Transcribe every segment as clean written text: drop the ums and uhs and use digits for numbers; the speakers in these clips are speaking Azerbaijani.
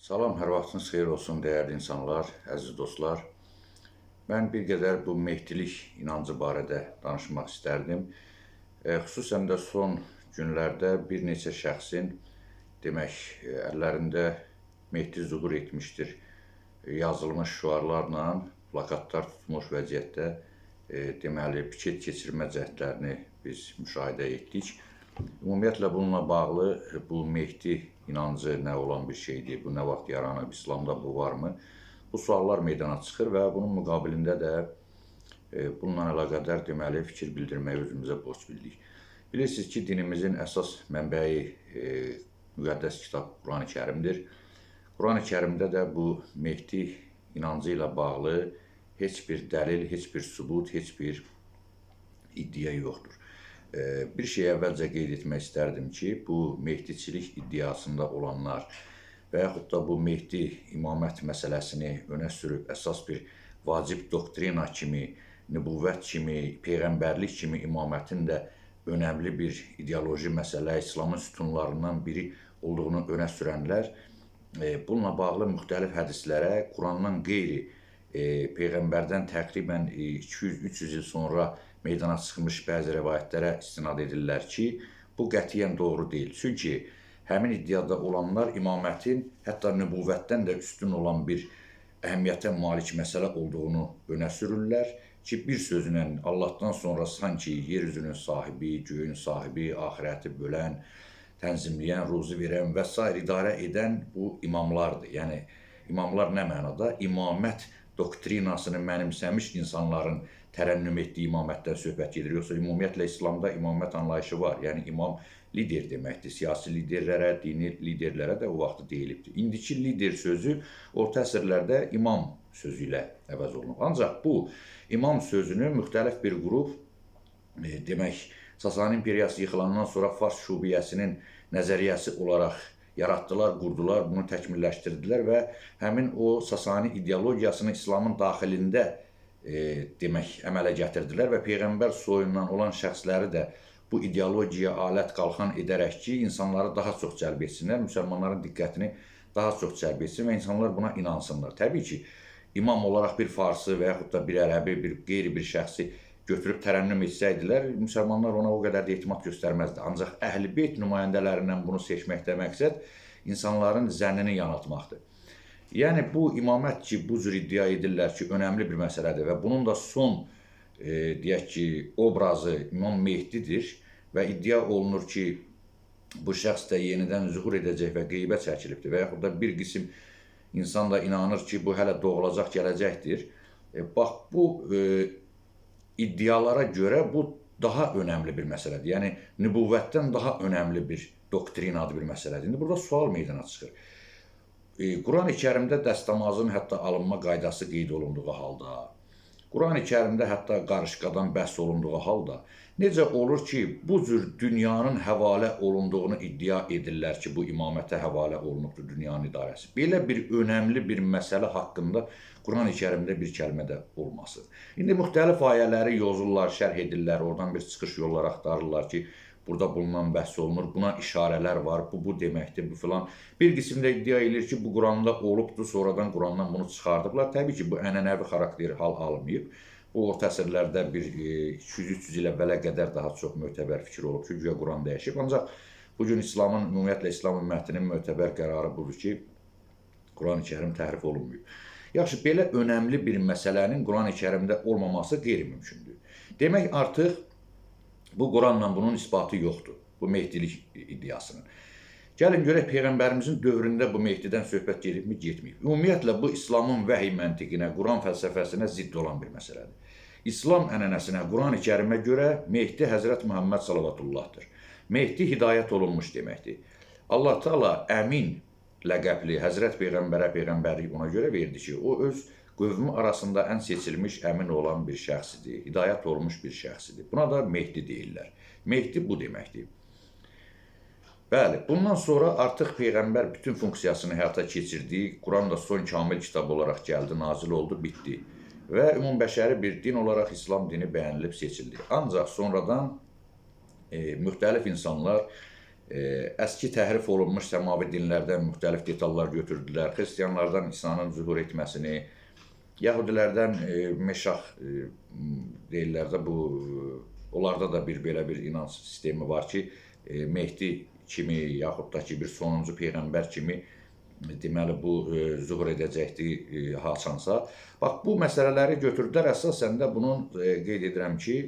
Salam, hər vaxtınız xeyir olsun, dəyərli insanlar, əziz dostlar. Mən bir qədər bu mehdilik inancı barədə danışmaq istərdim. Xüsusən də son günlərdə bir neçə şəxsin, əllərində Mehdi zuhur etmişdir yazılmış şüarlarla plakatlar tutmuş vəziyyətdə piket keçirmə cəhdlərini biz müşahidə etdik. Ümumiyyətlə bununla bağlı bu Mehdi inancı nə olan bir şeydir, bu nə vaxt yaranıb, İslamda bu varmı? Bu suallar meydana çıxır və bunun müqabilində də bununla əlaqədar fikir bildirməyi özümüzə borc bildik. Bilirsiniz ki, dinimizin əsas mənbəyi müqəddəs kitab Quran-ı Kərimdir. Quran-ı Kərimdə də bu Mehdi inancı ilə bağlı heç bir dəlil, heç bir sübut, heç bir iddia yoxdur. Bir şey əvvəlcə qeyd etmək istərdim ki, bu mehdiçilik iddiasında olanlar və yaxud da bu Mehdi imamət məsələsini önə sürüb əsas bir vacib doktrina kimi, nübüvvət kimi, peyğəmbərlik kimi imamətin də önəmli bir ideoloji məsələ, İslamın sütunlarından biri olduğunu önə sürənlər bununla bağlı müxtəlif hədislərə, Qurandan qeyri, Peyğəmbərdən təqribən 200-300 il sonra meydana çıxmış bəzi rəvayətlərə istinad edirlər ki, bu qətiyyən doğru deyil. Çünki həmin iddiada olanlar imamətin hətta nübüvvətdən də üstün olan bir əhəmiyyətə malik məsələ olduğunu önə sürürlər ki, bir sözlə Allahdan sonra sanki yeryüzünün sahibi, göyün sahibi, ahirəti bölən, tənzimləyən, ruzu verən və s. idarə edən bu imamlardır. Yəni, imamlar nə mənada? İmamət doktrinasını mənimsəmiş insanların tərənnüm etdiyi imamətdən söhbət gedir. Yoxsa ümumiyyətlə İslamda imamət anlayışı var. Yəni, imam lider deməkdir. Siyasi liderlərə, dini liderlərə də o vaxtı deyilibdir. İndiki lider sözü orta əsrlərdə imam sözü ilə əvəz olunub. Ancaq bu imam sözünü müxtəlif bir qrup, Sasani imperiyası yıxılandan sonra Fars şubiyyəsinin nəzəriyyəsi olaraq yaratdılar, qurdular, bunu təkmilləşdirdilər və həmin o Sasani ideologiyasını İslamın daxilində əmələ gətirdilər və Peyğəmbər soyundan olan şəxsləri də bu ideologiyaya alət qalxan edərək ki, insanları daha çox cəlb etsinlər, müsəlmanların diqqətini daha çox cəlb etsin və insanlar buna inansınlar. Təbii ki, imam olaraq bir farsı və yaxud da bir ərəbi, qeyri bir şəxsi götürüb tərənnüm etsəydilər, müsəlmanlar ona o qədər də etimad göstərməzdi. Ancaq Əhl-i Beyt nümayəndələrindən bunu seçməkdə məqsəd insanların zənnini yanıltmaqdır. Yəni, bu imamət ki, bu cür iddia edirlər ki, önəmli bir məsələdir və bunun da son, deyək ki, obrazı İmam Mehdidir və iddia olunur ki, bu şəxs də yenidən zuhur edəcək və qeybə çəkilibdir və yaxud da bir qism insan da inanır ki, bu hələ doğulacaq, gələcəkdir. Bax, bu iddialara görə bu daha önəmli bir məsələdir. Yəni, nübüvvətdən daha önəmli bir doktrinadır bir məsələdir. İndi burada sual meydana çıxır. Quran-ı Kərimdə dəstəmazın hətta alınma qaydası qeyd olunduğu halda, Quran-ı Kərimdə hətta qarışqadan bəhs olunduğu halda, necə olur ki, bu cür dünyanın həvalə olunduğunu iddia edirlər ki, bu imamətə həvalə olunubdur dünyanın idarəsi. Belə bir önəmli bir məsələ haqqında Quran-ı Kərimdə bir kəlmə də olmasın. İndi müxtəlif ayələri yozurlar, şərh edirlər, oradan bir çıxış yolları axtarırlar ki, burada bulunan bəhs olunur, buna işarələr var, bu deməkdir, bu filan. Bir qism də iddia edir ki, bu Quranda olubdur, sonradan Qurandan bunu çıxardıblar. Təbii ki, bu ənənəvi xarakteri hal almayıb. Bu, orta əsrlərdə bir 200-300 il əvvələ qədər daha çox mötəbər fikir olub ki, güya Quran dəyişib. Ancaq bugün İslamın, ümumiyyətlə İslam ümmətinin mötəbər qərarı budur ki, Quran-ı Kərim təhrif olunmuyor. Yaxşı, belə önəmli bir məsələnin Quran-ı Kərimdə olmaması qeyri-mümkündür. Demək, artıq bu Quranla bunun isbatı yoxdur, bu mehdilik iddiasının. Gəlin görək, Peyğəmbərimizin dövründə bu Mehdidən söhbət gedibmi, getməyib. Ümumiyyətlə, bu İslamın vəhiy məntiqinə, Quran fəlsəfəsinə zidd olan bir məsələdir. İslam ənənəsinə, Quran-ı Kərimə görə Mehdi Həzrət Muhammed Salavatullahdır. Mehdi hidayət olunmuş deməkdir. Allah Teala əmin ləqəbli Həzrət Peyğəmbərə peyğəmbərlik ona görə verdi ki, o öz qövmü arasında ən seçilmiş, əmin olan bir şəxsidir, hidayət olmuş bir şəxsidir. Buna da Mehdi deyirlər. Mehdi bu deməkdir. Bəli, bundan sonra artıq Peyğəmbər bütün funksiyasını həyata keçirdi, Quran da son kamil kitab olaraq gəldi, nazil oldu, bitdi. Və ümumbəşəri bir din olaraq İslam dini bəyənilib seçildi. Ancaq sonradan müxtəlif insanlar Əski təhrif olunmuş səmavi dinlərdən müxtəlif detallar götürdülər. Xristianlardan İsa'nın zühur etməsini, Yahudilərdən Meşah deyirlər də bu, onlarda da belə bir inanc sistemi var ki, Mehdi kimi yaxud da ki bir sonuncu peyğəmbər kimi deməli bu zühur edəcəkdir haçansa. Bax, bu məsələləri götürdülər. Əsasən də bunun qeyd edirəm ki,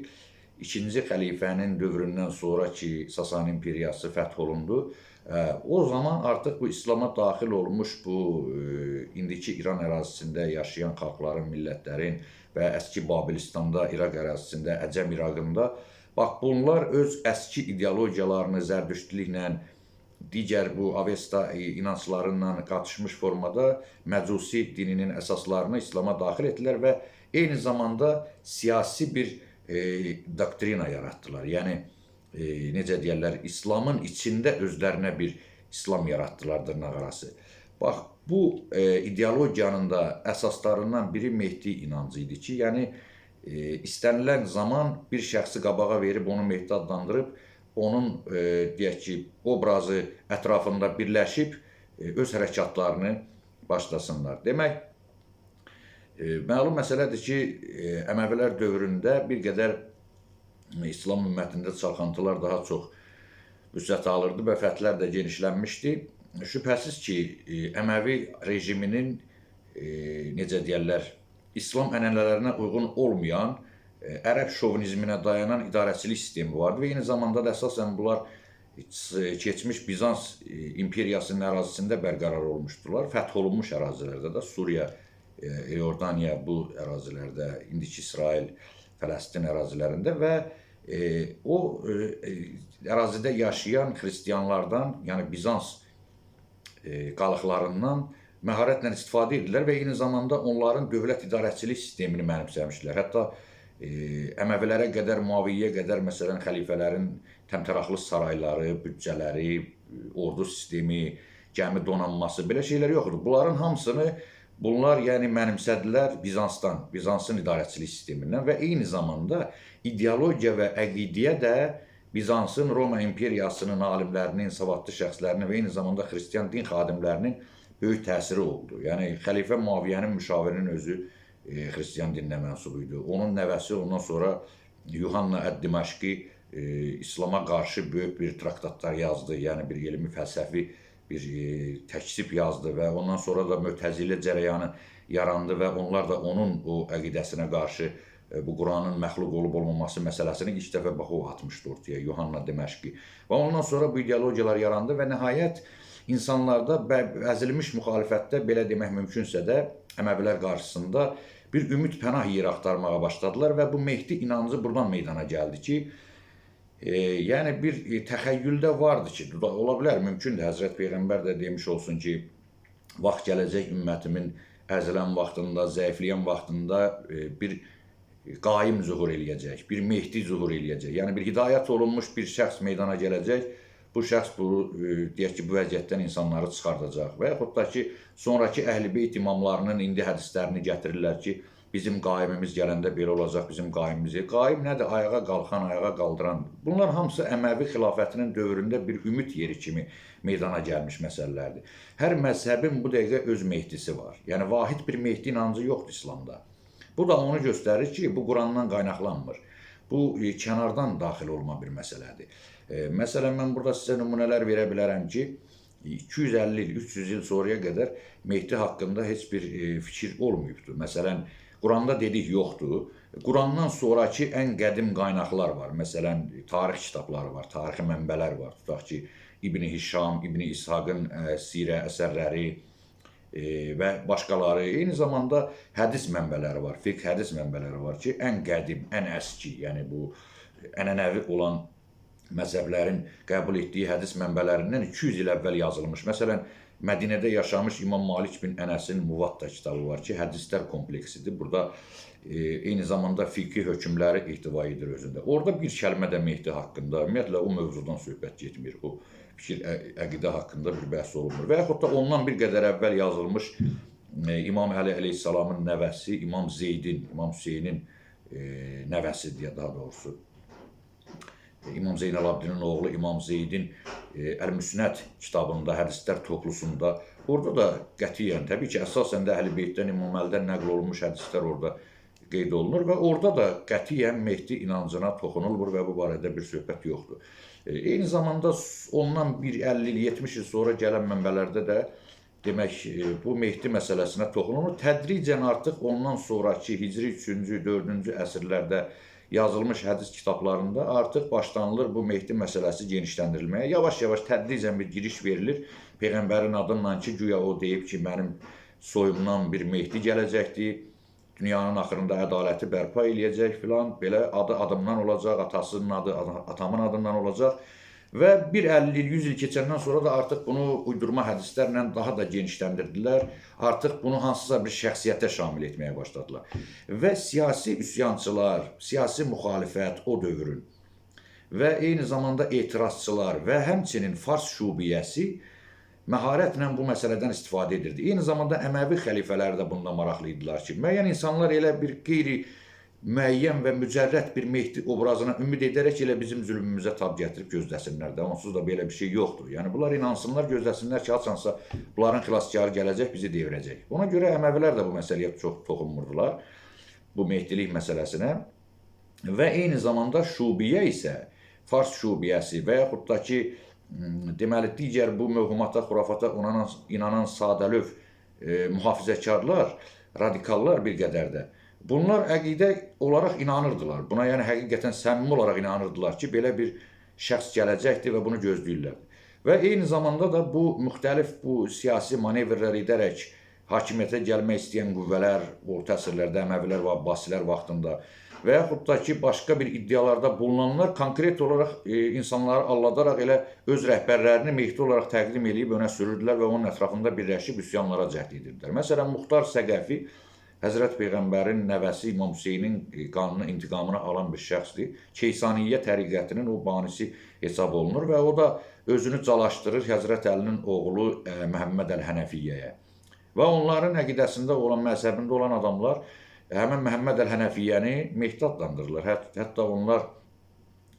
İkinci xəlifənin dövründən sonra ki, Sasani imperiyası fəth olundu, o zaman artıq bu İslama daxil olmuş bu indiki İran ərazisində yaşayan xalqların, millətlərin və əski Babilistanda, İraq ərazisində, Əcəm İraqında, bax, bunlar öz əski ideologiyalarını zərdüştülüklə, digər bu Avesta inanclarıyla qatışmış formada Məcusi dininin əsaslarını İslama daxil etdilər və eyni zamanda siyasi bir doktrina yaratdılar. Yəni, necə deyərlər, İslamın içində özlərinə bir İslam yaratdılar dırnaq arası. Bax, bu ideologiyanın da əsaslarından biri Mehdi inancı idi ki, yəni, istənilən zaman bir şəxsi qabağa verib, onu Mehdi adlandırıb, onun, deyək ki, obrazı ətrafında birləşib, öz hərəkatlarını başlasınlar. Demək, məlum məsələdir ki, Əməvilər dövründə bir qədər İslam ümmətində çalxantılar daha çox vüsət alırdı və fəthlər də genişlənmişdi. Şübhəsiz ki, Əməvi rejiminin, necə deyərlər, İslam ənənələrinə uyğun olmayan, ərəb şovinizminə dayanan idarəçilik sistemi vardı və eyni zamanda da əsasən bunlar keçmiş Bizans imperiyasının ərazisində bərqərar olmuşdular. Fəth olunmuş ərazilərdə də Suriya, Iordaniya bu ərazilərdə, indiki İsrail, Fələstin ərazilərində və o ərazidə yaşayan xristianlardan, yəni Bizans qalıqlarından məharətlə istifadə edirlər və eyni zamanda onların dövlət idarəçilik sistemini mənimsəmişdilər. Hətta Əməvilərə qədər, Muaviyyə qədər, məsələn, xəlifələrin təmtəraqlı sarayları, büdcələri, ordu sistemi, gəmi donanması, belə şeylər yoxdur. Bunların hamısını bunlar yəni mənimsədilər Bizansdan, Bizansın idarəçilik sistemindən və eyni zamanda ideologiya və əqidəyə də Bizansın, Roma imperiyasının alimlərinin, savadlı şəxslərinin və eyni zamanda xristian din xadimlərinin böyük təsiri oldu. Yəni, xəlifə Muaviyyənin müşavirinin özü xristian dininə mənsub idi. Onun nəvəsi ondan sonra Yuhanna Əd-Dimaşqi İslama qarşı böyük bir traktatlar yazdı, yəni bir elmi fəlsəfi bir təksib yazdı və ondan sonra da Mötəzilə cərəyanı yarandı və onlar da onun o əqidəsinə qarşı bu Quranın məxluq olub olmaması məsələsini ilk dəfə bax o atmışdı ortaya, Yuhanna Dimaşqi. Və ondan sonra bu ideologiyalar yarandı və nəhayət insanlarda əzilmiş müxalifətdə, belə demək mümkünsə də, Əməvilər qarşısında bir ümid pənah yeri axtarmağa başladılar və bu Mehdi inancı buradan meydana gəldi ki, yəni bir təxəyyüldə vardı ki, ola bilər, mümkündür, Həzrət Peyğəmbər də demiş olsun ki, vaxt gələcək ümmətimin əzilən vaxtında, zəifləyən vaxtında bir qaim zuhur eləyəcək, bir Mehdi zuhur eləyəcək. Yəni bir hidayət olunmuş bir şəxs meydana gələcək, bu şəxs deyək ki, bu vəziyyətdən insanları çıxardacaq və yaxud da ki, sonraki Əhl-i Beyt imamlarının indi hədislərini gətirirlər ki, bizim qaimimiz gələndə belə olacaq, bizim qaimimiz. Qaim nədir? Ayağa qalxan, ayağa qaldıran. Bunlar hamısı Əməvi xilafətinin dövründə bir ümid yeri kimi meydana gəlmiş məsələlərdir. Hər məzhəbin bu dəqiqə öz Mehdisi var. Yəni, vahid bir Mehdi inancı yoxdur İslamda. Bu da onu göstərir ki, bu Qurandan qaynaqlanmır. Bu, kənardan daxil olma bir məsələdir. Məsələn, mən burada sizə nümunələr verə bilərəm ki, 250 il, 300 il sonraya qədər Mehdi haqqında heç bir fikir olmayıbdır. Məsələn, Quranda dedik yoxdur. Qurandan sonraki ən qədim qaynaqlar var. Məsələn, tarix kitabları var, tarixi mənbələr var. Tutaq ki, İbn-i Hişam, İbn-i İshaqın sirə əsərləri və başqaları. Eyni zamanda hədis mənbələri var, fiqh hədis mənbələri var ki, ən qədim, ən əski, yəni bu ənənəvi olan məzhəblərin qəbul etdiyi hədis mənbələrindən 200 il əvvəl yazılmış. Məsələn, Mədinədə yaşamış İmam Malik bin Ənəsin Muvatta kitabı var ki, hədislər kompleksidir. Burada eyni zamanda fiqhi hökmləri ihtiva edir özündə. Orada bir kəlmə də Mehdi haqqında, ümumiyyətlə o mövzudan söhbət getmir. O fikir əqidə haqqında bir bəhs olunmur. Və yaxud da ondan bir qədər əvvəl yazılmış İmam Əli əleyhissalamın nəvəsi, İmam Zeydin, İmam Hüseynin nəvəsi deyə daha doğrusu. İmam Zeynalabdinin oğlu İmam Zeydin Əl-Müsnəd kitabında, hədislər toplusunda, orada da qətiyyən, təbii ki, əsasən də Əhl-i Beytdən, İmam Əlidən nəql olunmuş hədislər orada qeyd olunur və orada da qətiyyən Mehdi inancına toxunulmur və bu barədə bir söhbət yoxdur. Eyni zamanda ondan bir 50 il, 70 il sonra gələn mənbələrdə də demək, bu Mehdi məsələsinə toxunulur. Tədricən artıq ondan sonraki Hicri 3-cü, 4-cü əsrlərdə yazılmış hədis kitablarında artıq başlanılır bu Mehdi məsələsi genişləndirilməyə. Yavaş-yavaş tədricən bir giriş verilir. Peyğəmbərin adından ki, güya o deyib ki, mənim soyumdan bir Mehdi gələcəkdir, dünyanın axırında ədaləti bərpa eləyəcək filan, belə adı adımdan olacaq, atasının adı atamın adından olacaq. Və bir 50 il, 100 il keçəndən sonra da artıq bunu uydurma hədislərlə daha da genişləndirdilər. Artıq bunu hansısa bir şəxsiyyətə şamil etməyə başladılar. Və siyasi üsyançılar, siyasi müxalifət o dövrün və eyni zamanda etirazçılar və həmçinin Fars şubiyyəsi məharətlə bu məsələdən istifadə edirdi. Eyni zamanda Əməvi xəlifələri də bunda maraqlı idilər ki, müəyyən insanlar elə bir qeyri-müəyyən və mücərrəd bir Mehdi obrazına ümid edərək elə bizim zülmümüzə tab gətirib gözləsinlər də. Onsuz da belə bir şey yoxdur. Yəni, bunlar inansınlar, gözləsinlər ki, haçansa bunların xilaskarı gələcək, bizi devirəcək. Ona görə Əməvilər də bu məsələyə çox toxunmurdular, bu Mehdilik məsələsinə. Və eyni zamanda şubiyyə isə, Fars şubiyyəsi və yaxud da ki, deməli, digər bu mövhumata, xurafata inanan sadəlöv mühafizəkarlar, radikallar bir qədər də. Bunlar əqidə olaraq inanırdılar. Buna yəni həqiqətən səmimi olaraq inanırdılar ki, belə bir şəxs gələcəkdir və bunu gözləyirlər. Və eyni zamanda da bu müxtəlif bu siyasi manevrlər edərək hakimiyyətə gəlmək istəyən qüvvələr, orta əsrlərdə Əməvilər və Abbasilər vaxtında və yaxud da ki, başqa bir iddialarda bulunanlar konkret olaraq insanları alladaraq elə öz rəhbərlərini Mehdi olaraq təqdim edib önə sürürdülər və onun ətrafında birləşib üsyanlara cəhd edirdilər. Məsələn, Muxtar Səqəfi, Həzrət Peyğəmbərin nəvəsi İmam Hüseynin qanını, intiqamını alan bir şəxsdir. Keysaniyyə təriqətinin o banisi hesab olunur və o da özünü calaşdırır Həzrət Əlinin oğlu Məhəmməd Əl-Hənəfiyyəyə. Və onların əqidəsində olan, məzhəbində olan adamlar həmin Məhəmməd Əl-Hənəfiyyəni Mehdi adlandırırlar. Hətta onlar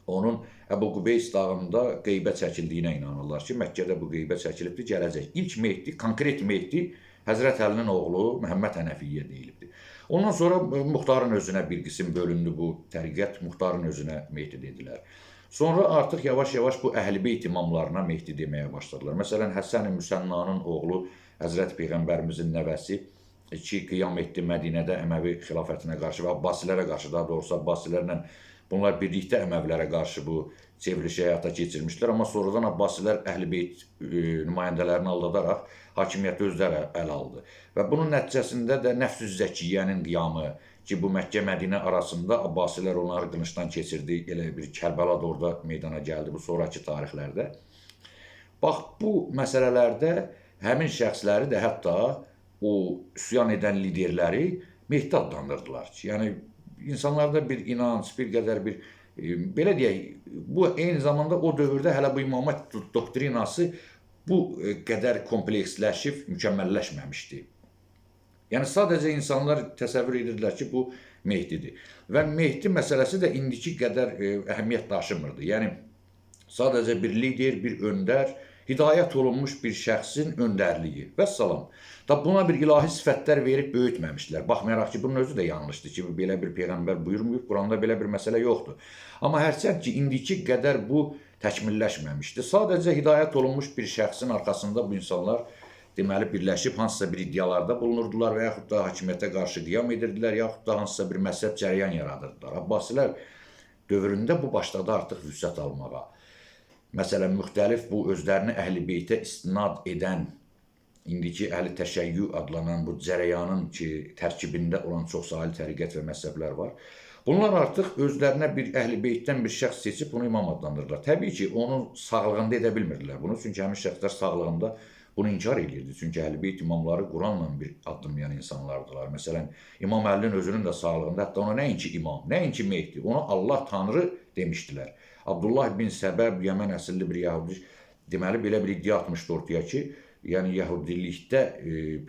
onun Əbu Qubeys dağında qeybə çəkildiyinə inanırlar ki, Məkkədə bu qeybə çəkilibdir, gələcək. İlk Mehdi, konkret Mehdi Həzrət Əlinin oğlu Məhəmməd Hənəfiyyə deyilibdir. Ondan sonra Muxtarın özünə bir qism bölündü bu təriqət, Muxtarın özünə Mehdi dedilər. Sonra artıq yavaş-yavaş bu Əhl-i Beyt imamlarına Mehdi deməyə başladılar. Məsələn, Həsən-i Müsənnanın oğlu Həzrət Peyğəmbərimizin nəvəsi ki, qiyam etdi Mədinədə Əməvi xilafətinə qarşı və Abbasilərə qarşı, daha doğrusu Abbasilərlə bunlar birlikdə Əməvilərə qarşı bu çevrilişi həyata keçirmişlər. Amma sonradan Abbasilər Əhl-i Beyt nümayəndələrini aldadaraq hakimiyyəti özləri əl aldı. Və bunun nəticəsində də Nəfs-ü Zəkiyyənin qiyamı ki, bu Məkkə-Mədinə arasında Abbasilər onları qılıncdan keçirdi. Elə bir Kərbəla da orada meydana gəldi bu sonraki tarixlərdə. Bax, bu məsələlərdə həmin şəxsləri də hətta o üsyan edən liderləri Mehdi adlandırdılar. Yəni, insanlarda bir inanc, bir qədər bir, belə deyək, bu eyni zamanda o dövrdə hələ bu imamət doktrinası bu qədər kompleksləşib, mükəmməlləşməmişdi. Yəni, sadəcə insanlar təsəvvür edirdilər ki, bu Mehdidir. Və Mehdi məsələsi də indiki qədər əhəmiyyət daşımırdı. Yəni, sadəcə bir lider, bir öndər, hidayət olunmuş bir şəxsin öndərliyi və salam. Da buna bir ilahi sifətlər verib böyütməmişlər. Baxmayaraq ki, bunun özü də yanlışdır ki, belə bir Peyğəmbər buyurmuyub, Quranda belə bir məsələ yoxdur. Amma hərçənd ki, indiki qədər bu təkmilləşməmişdir. Sadəcə hidayət olunmuş bir şəxsin arxasında bu insanlar deməli birləşib hansısa bir iddialarda bulunurdular və yaxud da hakimiyyətə qarşı qiyam edirdilər, yaxud da hansısa bir məzhəb cərəyan yaradırdılar. Abbasilər dövründə bu başladı artıq vüsət almağa. Məsələn, müxtəlif bu özlərini Əhl-i Beytə istinad edən, indiki Əhl-i Təşəyyü adlanan bu cərəyanın ki, tərkibində olan çoxsaylı təriqət və məzhəblər var. Bunlar artıq özlərinə bir Əhl-i Beytdən bir şəxs seçib bunu imam adlandırırlar. Təbii ki, onun sağlığında edə bilmirdilər bunu, çünki həmin şəxslər sağlığında bunu inkar edirdi. Çünki Əhl-i Beyt imamları Quranla bir addımlayan insanlardılar. Məsələn, İmam Əlinin özünün də sağlığında, hətta ona nəinki imam, nəinki Mehdi, ona Allah Tanrı demişdilər. Abdullah bin Səbəb, Yəmən əsilli bir yəhudi, deməli, belə bir iddia atmışdı ortaya ki, yəni yəhudilikdə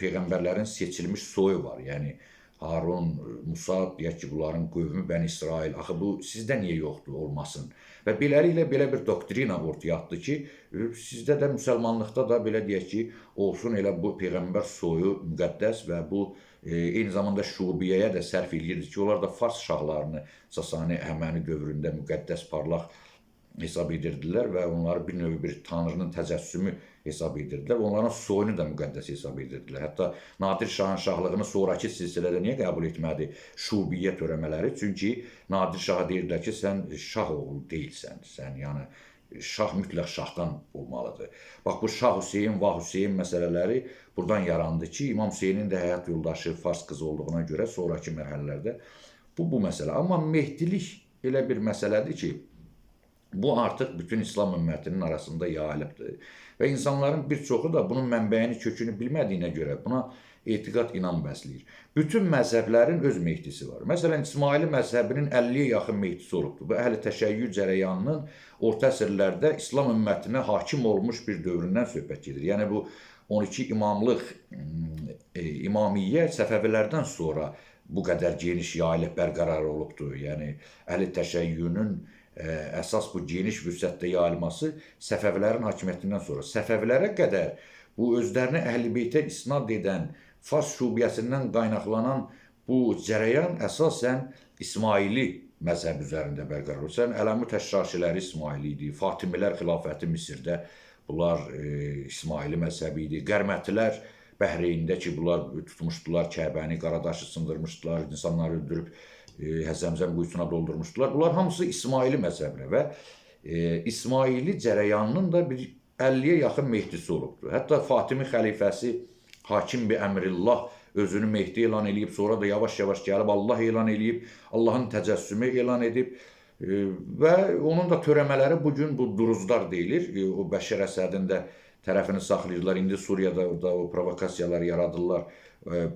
Peyğəmbərlərin seçilmiş soyu var. Yəni, Harun, Musa, deyək ki, bunların qövmü Bəni İsrail, axı bu sizdə niyə yoxdur, olmasın? Və beləliklə belə bir doktrina ortaya atdı ki, sizdə də müsəlmanlıqda da belə deyək ki, olsun elə bu peyğəmbər soyu müqəddəs və bu eyni zamanda şubiyyəyə də sərf eləyirdi ki, onlar da Fars şahlarını Sasani Əhəməni dövründə müqəddəs parlaq hesab edirdilər və onları bir növ bir tanrının təcəssümü hesab edirdilər və onların soyunu da müqəddəs hesab edirdilər. Hətta Nadir Şahın şahlığını sonraki silsilədə niyə qəbul etmədi şubiyyə törəmələri? Çünki Nadir Şaha deyirdilər ki, sən şah oğlu deyilsən, sən yəni şah mütləq şahdan olmalıdır. Bax, bu Şah Hüseyin, Vah Hüseyin məsələləri buradan yarandı ki, İmam Hüseynin də həyat yoldaşı Fars qızı olduğuna görə sonraki mərhələlərdə bu məsələ. Amma Mehdilik elə bir məsələdir ki, bu artıq bütün İslam ümmətinin arasında yayılıbdır. Və insanların bir çoxu da bunun mənbəyini, kökünü bilmədiyinə görə buna etiqad, inan bəsləyir. Bütün məzhəblərin öz mehdisi var. Məsələn, İsmaili məzhəbinin 50-yə yaxın mehdisi olubdur. Bu əhl-i təşəyyü cərəyanının orta əsrlərdə İslam ümmətinə hakim olmuş bir dövründən söhbət gedir. Yəni bu 12 imamlıq imamiyyə Səfəvilərdən sonra bu qədər geniş yayılıb bərqərar olubdur. Yəni əhl-i təşəyyünün əsas bu geniş vüsətdə yayılması Səfəvilərin hakimiyyətindən sonra. Səfəvilərə qədər bu özlərini Əhl-i Beytə isnad edən Fars şubiyyəsindən qaynaqlanan bu cərəyan əsasən İsmaili məzhəb üzərində bərqərar olub. Sən Ələmü Təşraşiləri İsmaili idi, Fatimilər xilafəti Misirdə bunlar İsmaili məzhəbi idi, Qərmətilər Bəhreyndə ki, bunlar tutmuşdular Kəbəni, Qaradaşı sındırmışdılar, insanları öldürüb Həzəmzəm quyusuna doldurmuşdular. Bunlar hamısı İsmaili məzhəblə və İsmaili cərəyanının da bir 50-yə yaxın mehdisi olubdur. Hətta Fatimi xəlifəsi Hakim bi Əmrillah özünü Mehdi elan edib, sonra da yavaş-yavaş gəlib Allah elan edib, Allahın təcəssümü elan edib və onun da törəmələri bugün bu duruzlar deyilir. O Bəşər Əsədin də tərəfini saxlayırlar. İndi Suriyada da o provokasiyalar yaradırlar.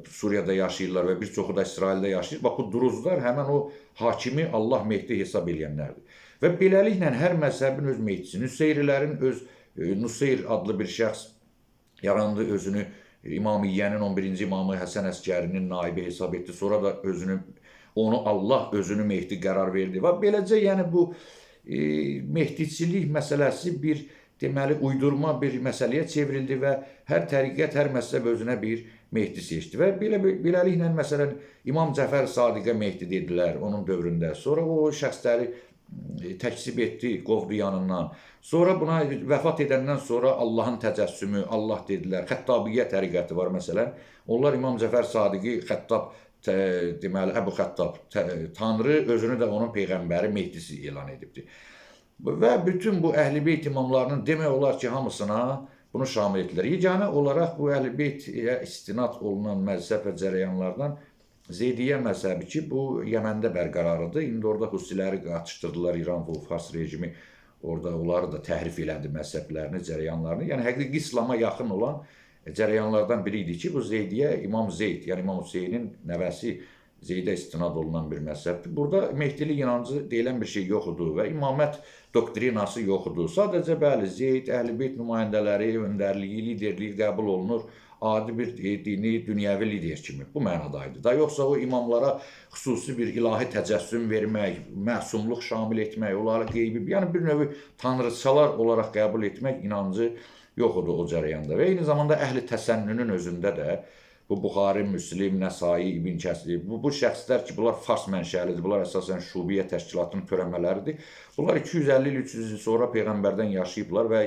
Suriyada yaşayırlar və bir çoxu da İsraildə yaşayır. Bax, bu duruzlar həmən o hakimi Allah Mehdi hesab edənlərdir. Və beləliklə hər məzhəbin öz mehdisi. Nüseyrilərin öz Nuseyr adlı bir şəxs yarandı, özünü İmamiyyənin 11-ci imamı Həsən Əskərinin naibi hesab etdi. Sonra da onu Allah özünü Mehdi qərar verdi. Və beləcə yəni bu mehdiçilik məsələsi bir deməli uydurma bir məsələyə çevrildi və hər təriqət, hər məzhəb özünə bir Mehdi seçdi. Və beləliklə məsələn İmam Cəfər Sadiqə Mehdi dedilər onun dövründə. Sonra o şəxsləri təksib etdi, qovdu yanından. Sonra buna vəfat edəndən sonra Allahın təcəssümü, Allah dedilər. Xəttabiyyə təriqəti var məsələn. Onlar İmam Cəfər Sadiqi Xəttab, deməli Əbu Xəttab, Tanrı özünü də onun peyğəmbəri Mehdisi elan edibdir. Və bütün bu Əhl-i Beyt imamlarının demək olar ki, hamısına bunu şamil etdilər. Yeganə olaraq bu Əhl-i Beytə istinad olunan məzhəb və cərəyanlardan Zeydiyyə məzhəbi ki, bu Yəməndə bərqərarıdır. İndi orada Husiləri qatışdırdılar, İran bu Fars rejimi orada onları da təhrif elədi məzhəblərini, cərəyanlarını. Yəni həqiqi İslama yaxın olan cərəyanlardan biri idi ki, bu Zeydiyyə İmam Zeyd, yəni İmam Hüseynin nəvəsi Zeydə istinad olunan bir məzhəbdir. Burada Mehdilik inancı deyilən bir şey yoxdur və imamət doktrinası yoxdur. Sadəcə bəli, Zeyd, Əhl-i Beyt nümayəndələri, öndərliyi, liderliyi qəbul olunur. Adi bir dini, dünyəvi lider kimi. Bu mənadaydı da. Yoxsa o imamlara xüsusi bir ilahi təcəssüm vermək, məsumluq şamil etmək, onları qeybi, yəni bir növ tanrıçalar olaraq qəbul etmək inancı yoxdur o cərəyanda. Və eyni zamanda Əhl-i Təsənnünün özündə də bu Buxari, Müslim, Nəsai, İbn Kəsir, bu şəxslər ki, bunlar Fars mənşəlidir, bunlar əsasən şubiyyə təşkilatının törəmələridir. Bunlar 250 il, 300 il sonra Peyğəmbərdən yaşayıblar və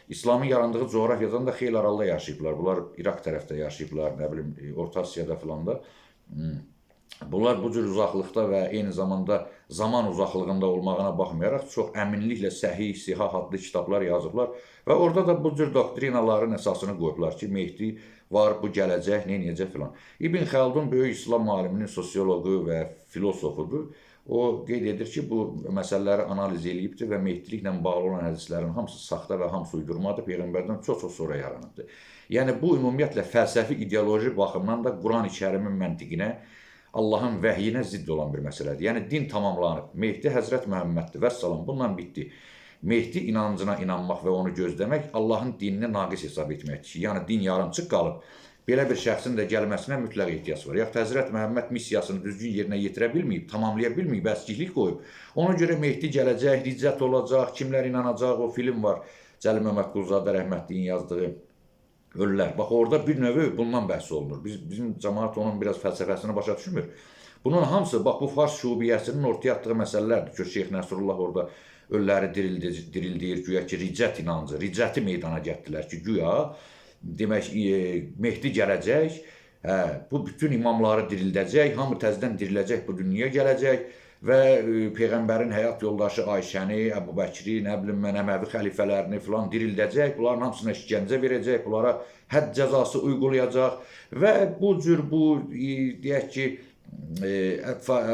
İslamın yarandığı coğrafiyadan da xeyli aralıda yaşayıblar. Bunlar İraq tərəfdə yaşayıblar, nə bilim, Orta Asiyada filan da. Bunlar bu cür uzaqlıqda və eyni zamanda zaman uzaqlığında olmağına baxmayaraq çox əminliklə Səhih, Sihah adlı kitablar yazıblar və orada da bu cür doktrinaların əsasını qoyublar ki, Mehdi var, bu gələcək, neynəyəcək filan. İbn Xəldun böyük İslam aliminin sosioloqu və filosofudur. O qeyd edir ki, bu məsələləri analiz edibdir və Mehdiliklə bağlı olan hədislərin hamısı saxta və hamısı uydurmadır, Peyğəmbərdən çox-çox sonra yaranıbdır. Yəni bu ümumiyyətlə fəlsəfi, ideoloji baxımdan da Quran-ı Kərimin məntiqinə, Allahın vəhyinə zidd olan bir məsələdir. Yəni din tamamlanıb, Mehdi Həzrət Məhəmməddir, vəssalam, bununla bitdi. Mehdi inancına inanmaq və onu gözləmək Allahın dinini naqis hesab etməkdir ki, yəni din yarımçıq qalıb. belə bir şəxsin də gəlməsinə mütləq ehtiyac var. Yaxud Həzrət Məhəmməd missiyasını düzgün yerinə yetirə bilməyib, tamamlaya bilməyib, əskiklik qoyub. Ona görə Mehdi gələcək, riccət olacaq, kimlər inanacaq, o film var. Cəlil Məmmədquluzadə rəhmətliyin yazdığı Ölülər. Bax, orada bir növü bundan bəhs olunur. Bizim cəmaət onun biraz fəlsəfəsini başa düşmür. Bunun hamısı, bax, bu Fars şubiyyəsinin ortaya atdığı məsələlərdir ki, Şeyx Nəsrullah orada ölüləri dirildir, güya ki, riccət inancı, riccəti meydana gətirdilər ki, güya, demək, Mehdi gələcək, bu bütün imamları dirildəcək, hamı təzədən diriləcək, bu dünyaya gələcək və Peyğəmbərin həyat yoldaşı Ayşəni, Əbu Bəkri, nə bilim mən, Əməvi xəlifələrini filan dirildəcək, bunların hamısına işgəncə verəcək, bunlara hədd cəzası uygulayacaq və bu cür, deyək ki,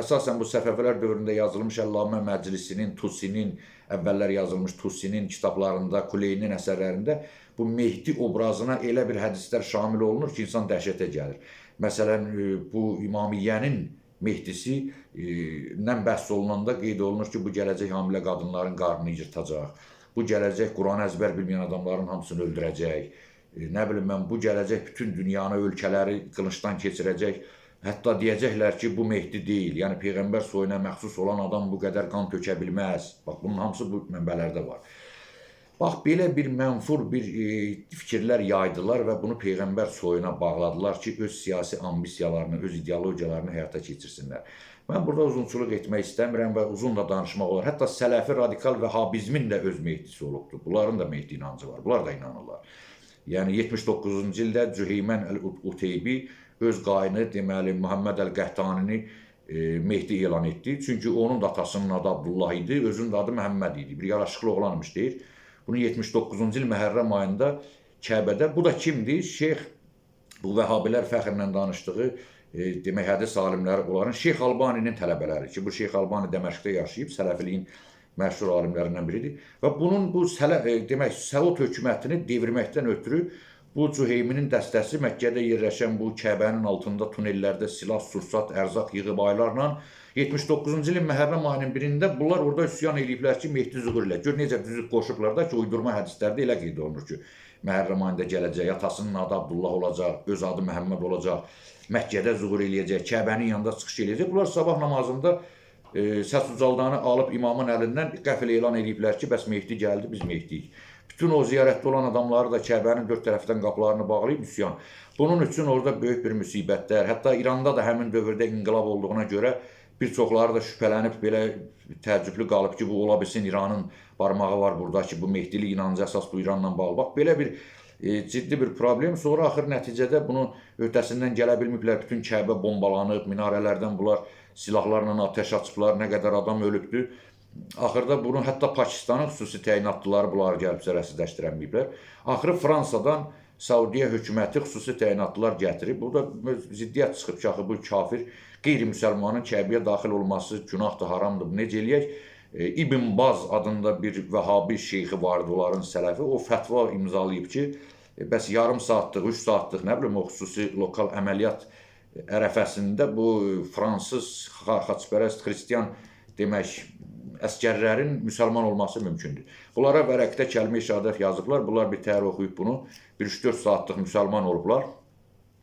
əsasən bu Səfəvilər dövründə yazılmış Əllamə Məclisinin, Tusinin, əvvəllər yazılmış Tusinin kitablarında, Kuleynin əsərlərində bu Mehdi obrazına elə bir hədislər şamil olunur ki, insan dəhşətə gəlir. Məsələn, bu İmamiyyənin Mehdisi dən bəhs olunanda qeyd olunur ki, bu gələcək hamilə qadınların qarnını yırtacaq, bu gələcək Quran əzbər bilməyən adamların hamısını öldürəcək, nə bilim mən, bu gələcək bütün dünyanı, ölkələri qılıncdan keçirəcək, hətta deyəcəklər ki, bu Mehdi deyil, yəni Peyğəmbər soyuna məxsus olan adam bu qədər qan tökə bilməz. Bax, bunun hamısı bu mənbələrdə var. Bax, belə bir mənfur bir fikirlər yaydılar və bunu Peyğəmbər soyuna bağladılar ki, öz siyasi ambisiyalarını, öz ideologiyalarını həyata keçirsinlər. Mən burada uzunçuluq etmək istəmirəm və uzun da danışmaq olar. Hətta sələfi, radikal və habizmin də öz Mehdisi olubdur. Bunların da Mehdi inancı var, bunlar da inanırlar. Yəni, 79-cu ildə Cüheymən Əl-Uteybi öz qayını, deməli, Muhammed Əl-Qəhtanini Mehdi elan etdi. Çünki onun da atasının adı Abdullah idi, özünün adı Məhəmməd idi. Bir yaraşıqlı oğlanmış deyir. Bunu 79-cu il Məhərrəm ayında Kəbədə, bu da kimdir? Şeyx, bu Vəhabilər fəxrlə danışdığı, demək, hədis alimləri onların Şeyx Albaninin tələbələri ki, bu Şeyx Albani Dəməşqdə yaşayıb, sələfiliyin məşhur alimlərindən biridir. Və bunun bu, demək, Səud hökumətini devirməkdən ötürü bu Cüheyminin dəstəsi Məkkədə yerləşən bu Kəbənin altında tunellərdə silah, sursat, ərzaq yığıb aylarla 79-cu ilin Məhərrəm ayının birində bunlar orada üsyan ediblər ki, Mehdi zühur ilə. Gör, necə düzüb qoşublar da ki, uydurma hədislərdə elə qeyd olunur ki, Məhərrəm ayında gələcək, atasının adı Abdullah olacaq, öz adı Məhəmməd olacaq, Məkkədə zühur eləyəcək, Kəbənin yanında çıxış eləyəcək. Bunlar sabah namazında səs ucaldanı alıb imamın əlindən qəfil elan ediblər ki, bəs Mehdi gəldi, biz Mehdiyik. Bütün o ziyarətdə olan adamları da Kəbənin dörd tərəfdən qapılarını bağlayıb üsyan. Bunun üçün orada böyük bir müsibətlər, hətta İranda da həmin dövrdə inqilab olduğuna görə bir çoxları da şübhələnib belə təəccüblü qalıb ki, bu ola bilsin İranın barmağı var burada ki, bu Mehdilik inancı əsas bu İranla bağlı. Bax, belə bir ciddi bir problem. Sonra axır nəticədə bunu öhdəsindən gələ bilməyiblər. Bütün Kəbə bombalanıb, minarələrdən bunlar silahlarla atəş açıblar, nə qədər adam ölübdür. Axırda bunu hətta Pakistanın xüsusi təyinatlıları bunları gəlib zərərsizləşdirəməyiblər. Axırı Fransadan Saudiya hökuməti xüsusi təyinatlılar gətirib. Burada ziddiyyət çıxıb ki, axı bu kafir qeyri-müsəlmanın Kəbəyə daxil olması günahdır, haramdır. Bu necə eləyək? İbn Baz adında bir Vəhabi şeyxi vardı, onların sələfi. O fətva imzalayıb ki, bəs yarım saatlıq, 3 saatlıq, nə bilim, o xüsusi lokal əməliyyat ərəfəsində bu fransız, xaçpərəst, xristiyan demək, əskərlərin müsəlman olması mümkündür. Bunlara vərəqdə kəlmə-i şəhadət yazıblar, bunlar bir təhər oxuyub bunu, bir 3-4 saatlıq müsəlman olublar,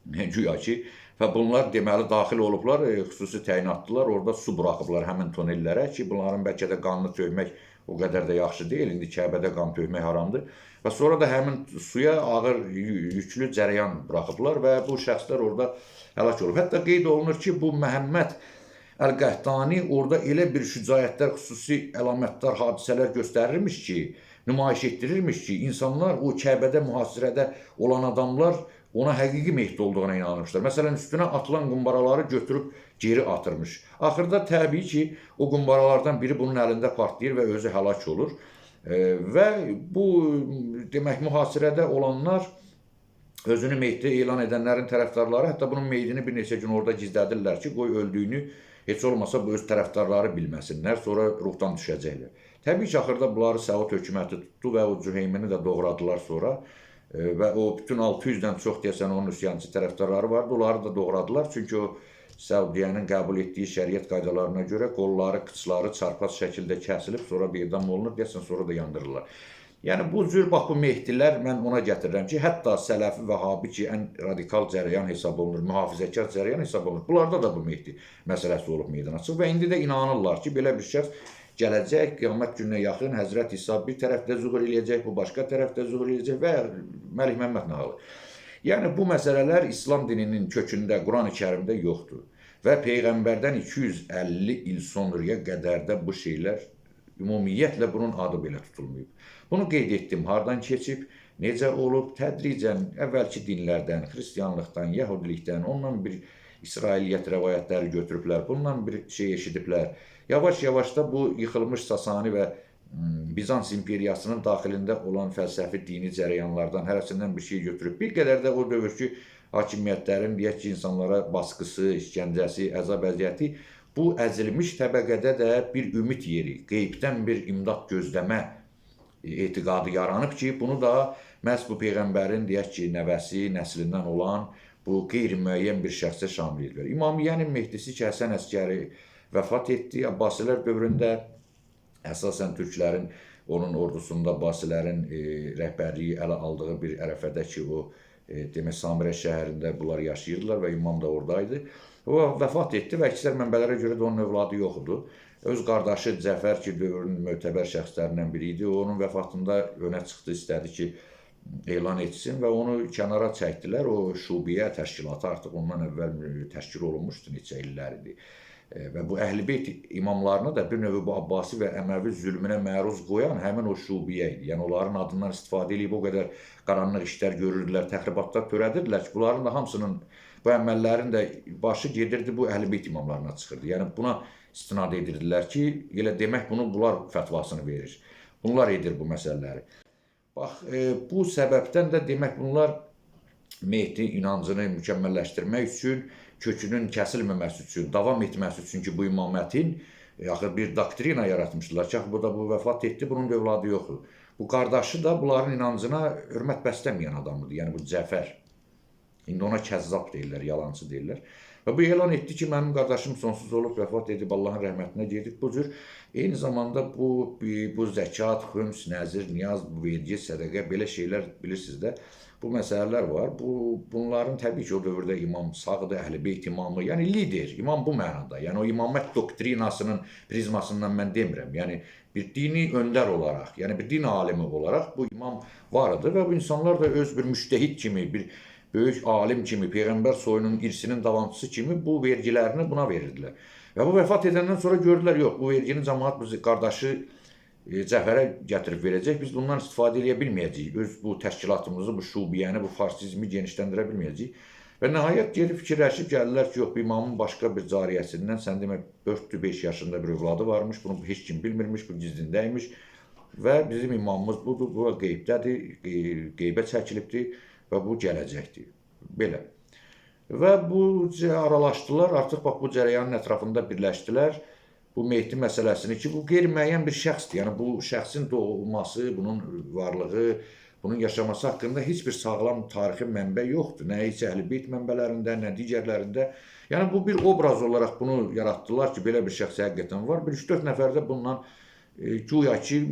güya ki, və bunlar deməli daxil olublar, xüsusi təyinatlılar, orada su buraxıblar həmin tunellərə ki, bunların bəlkə də qanını tökmək o qədər də yaxşı deyil, indi Kəbədə qan tökmək haramdır. Və sonra da həmin suya ağır, yüklü cərəyan buraxıblar və bu şəxslər orada həlak olub. Hətta qeyd olunur ki, bu Məhəmməd Əl-Qəhtani orada elə bir şücaətlər, xüsusi əlamətdar hadisələr göstərirmiş ki, nümayiş etdirirmiş ki, insanlar o Kəbədə mühasirədə olan adamlar ona həqiqi Mehdi olduğuna inanmışlar. Məsələn, üstünə atılan qumbaraları götürüb geri atırmış. Axırda təbii ki, o qumbaralardan biri bunun əlində partlayır və özü həlak olur. Və bu, demək, mühasirədə olanlar, özünü Mehdi elan edənlərin tərəfdarları, hətta bunun meydini bir neçə gün orada gizlədirlər ki, qoy öldüyünü heç olmasa bu öz tərəfdarları bilməsinlər, sonra ruhdan düşəcəklər. Təbii ki, axırda bunları Səud hökuməti tutdu və o Cüheymini də doğradılar sonra. Və o bütün 600-dən çox deyəsən onun üsyançı tərəfdarları vardı, onları da doğradılar. Çünki o Səudiyyənin qəbul etdiyi şəriət qaydalarına görə qolları, qıçları çarpaz şəkildə kəsilib, sonra bir edam olunur, deyəsən sonra da yandırırlar. Yəni bu cür bax bu Mehdilər mən ona gətirirəm ki, hətta Sələfi Vəhabi ki, ən radikal cərəyan hesab olunur, mühafizəkar cərəyan hesab olunur. Bunlarda da bu Mehdi məsələsi olub meydana çıxıb və indi də inanırlar ki, belə bir şəxs gələcək, qiyamət gününə yaxın Həzrət İsa bir tərəfdə zuhur eləyəcək, bu başqa tərəfdə zuhur eləyəcək və Məlik Məmməd nağılı. Yəni bu məsələlər İslam dininin kökündə, Qurani-Kərimdə yoxdur və Peyğəmbərdən 250 il sonraya qədər də bu şeylər ümumiyyətlə bunun adı belə tutulmayıb. Bunu qeyd etdim, hardan keçib, necə olub, tədricən əvvəlki dinlərdən, xristianlıqdan, yəhudilikdən, ondan bir İsrailiyyət rəvayətləri götürüblər, bundan bir şey eşidiblər. Yavaş-yavaş da bu yıxılmış Sasani və Bizans imperiyasının daxilində olan fəlsəfi dini cərəyanlardan hərəsindən bir şey götürüb. Bir qədər də o dövrkü hakimiyyətlərin, deyək ki, insanlara baskısı, işgəncəsi, əzab əziyyəti bu əzilmiş təbəqədə də bir ümid yeri, qeybdən bir imdad gözləmə etiqadı yaranıb ki, bunu da məhz bu Peyğəmbərin, deyək ki, nəvəsi, nəslindən olan bu qeyri-müəyyən bir şəxsə şamil edilir. İmamiyyənin Mehdisi ki, Həsən Əskəri vəfat etdi. Abbasilər dövründə əsasən türklərin, onun ordusunda Abbasilərin rəhbərliyi ələ aldığı bir ərəfədə ki, o demək Samirə şəhərində bunlar yaşayırdılar və imam da oradaydı. O vəfat etdi və əksər mənbələrə görə də onun övladı yoxdur. Öz qardaşı Cəfər ki, dövrün mötəbər şəxslərindən biri idi. Onun vəfatında önə çıxdı, istədi ki, elan etsin və onu kənara çəkdilər. O şubiyə təşkilatı artıq ondan əvvəl təşkil olunmuşdu, neçə illər idi. Və bu Əhl-i-Beyt imamlarını da bir növ bu Abbasi və Əməvi zülmünə məruz qoyan həmin o şubiyə idi. Yəni onların adından istifadə edib o qədər qaranlıq işlər görürdülər, təxribatlar törədirdilər ki, bunların da hamısının, bu əməllərin də başı gedirdi bu Əhl-i-Beyt imamlarına çıxırdı. Yəni buna istinad edirdilər ki, elə demək bunu bunlar fətvasını verir. Bunlar edir bu məsələləri. Bax, bu səbəbdən də demək bunlar Mehdi inancını mükəmməlləşdirmək üçün, kökünün kəsilməməsi üçün, davam etməsi üçün ki, bu imamətin axı bir doktrina yaratmışdılar ki, bu da bu vəfat etdi, bunun övladı yoxdur. Bu qardaşı da bunların inancına hörmət bəsləməyən adamdır, yəni bu Cəfər. İndi ona kəzzab deyirlər, yalancı deyirlər. Və bu elan etdi ki, mənim qardaşım sonsuz olub, vəfat edib, Allahın rəhmətinə gedib. Bu cür eyni zamanda bu zəkat, xüms, nəzir, niyaz, bu vergi, sədəqə, belə şeylər bilirsiniz də, bu məsələlər var. Bunların təbii ki, o dövrdə imam sağdır, Əhl-i-Beyt imamı, yəni lider, imam bu mənada. Yəni o imamət doktrinasının prizmasından mən demirəm. Yəni bir dini öndər olaraq, yəni bir din alimi olaraq bu imam vardı və bu insanlar da öz bir müştəhid kimi, bir böyük alim kimi, Peyğəmbər soyunun irsinin davamçısı kimi bu vergilərini buna verirdilər. Və bu vəfat edəndən sonra gördülər, yox, bu vergini cəmaət bu qardaşı Cəfərə gətirib verəcək, biz bundan istifadə edə bilməyəcəyik. Öz bu təşkilatımızı, bu şubiyəni, bu farsizmi genişləndirə bilməyəcəyik. Və nəhayət gedib fikirləşib gəldilər ki, yox, bu imamın başqa bir cariyəsindən, sən demə 4-5 yaşında bir övladı varmış, bunu heç kim bilmirmiş, bu gizlindəymiş və bizim imamımız budur, bu qeybdədir, qeybə çəkilibdir və bu gələcəkdir. Belə. Və bu aralaşdılar, artıq bax bu cərəyanın ətrafında birləşdilər. Bu Mehdi məsələsini ki, bu qeyri-müəyyən bir şəxsdir. Yəni bu şəxsin doğulması, bunun varlığı, bunun yaşaması haqqında heç bir sağlam tarixi mənbə yoxdur. Nə heç Əhl-i-Beyt mənbələrində, nə digərlərində. Yəni bu bir obraz olaraq bunu yaratdılar ki, belə bir şəxs həqiqətən var. Bir 3-4 nəfər də bundan güya ki,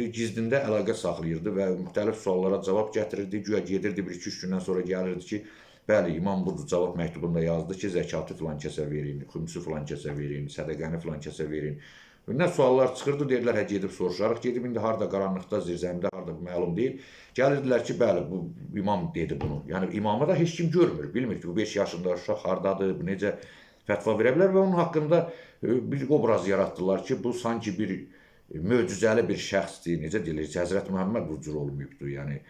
gizlində əlaqə saxlayırdı və müxtəlif suallara cavab gətirirdi. Güya gedirdi, 1-2-3 gündən sonra gəlirdi ki, bəli, imam budur, cavab məktubunda yazdı ki, zəkatı filan kəsə verin, xümsü filan kəsə verin, sədəqəni filan kəsə verin. Nə suallar çıxırdı, deyirlər, hə, gedib soruşarıq, gedib indi harada, qaranlıqda, zirzəmdə, harada, məlum deyil. Gəlirdilər ki, bəli, bu imam dedi bunu. Yəni imamı da heç kim görmür, bilmir ki, bu 5 yaşında uşaq hardadır, bu necə fətva verə bilər və onun haqqında bir obraz yaratdılar ki, bu sanki bir möcüzəli bir şəxsdir, necə deyilir ki, Həzrət Məhəmməd bu cür olmayıbdır, yəni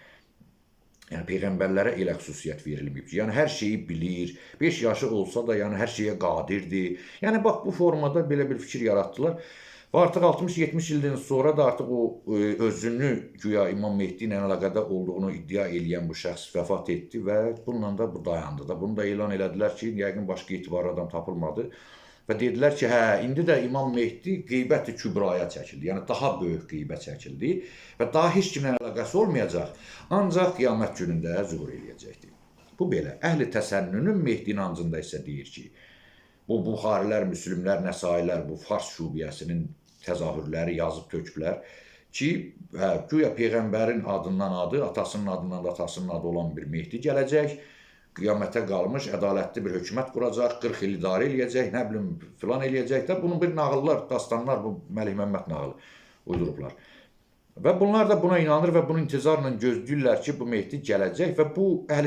Peyğəmbərlərə elə xüsusiyyət verilməyib ki, yəni hər şeyi bilir, 5 yaşı olsa da yəni hər şeyə qadirdir. Yəni bax bu formada belə bir fikir yaratdılar. Və artıq 60-70 ildən sonra da artıq o özünü güya İmam Mehdi ilə əlaqədə olduğunu iddia eləyən bu şəxs vəfat etdi və bununla da bu dayandı da. Bunu da elan elədilər ki, yəqin başqa etibarlı adam tapılmadı. Və dedilər ki, hə, indi də İmam Mehdi qeybət-i kübraya çəkildi. Yəni daha böyük qeybət çəkildi və daha heç kimlə əlaqəsi olmayacaq. Ancaq qiyamət günündə zuhur eləyəcəkdir. Bu belə. Əhl-i təsənnünün Mehdi inancında isə deyir ki, bu Buxarilər, Müslümlər, Nəsailər, bu Fars şubiyəsinin təzahürləri yazıb töküblər ki, güya peyğəmbərin adından adı, atasının adından da atasının adı olan bir Mehdi gələcək, qiyamətə qalmış ədalətli bir hökumət quracaq, 40 il idarə eləyəcək, nə bilim filan eləyəcək də, bunun bir nağıllar, dastanlar, bu Məlik Məmməd nağılı uydurublar. Və bunlar da buna inanır və bunu intizarla gözləyirlər ki, bu Mehdi gələcək və bu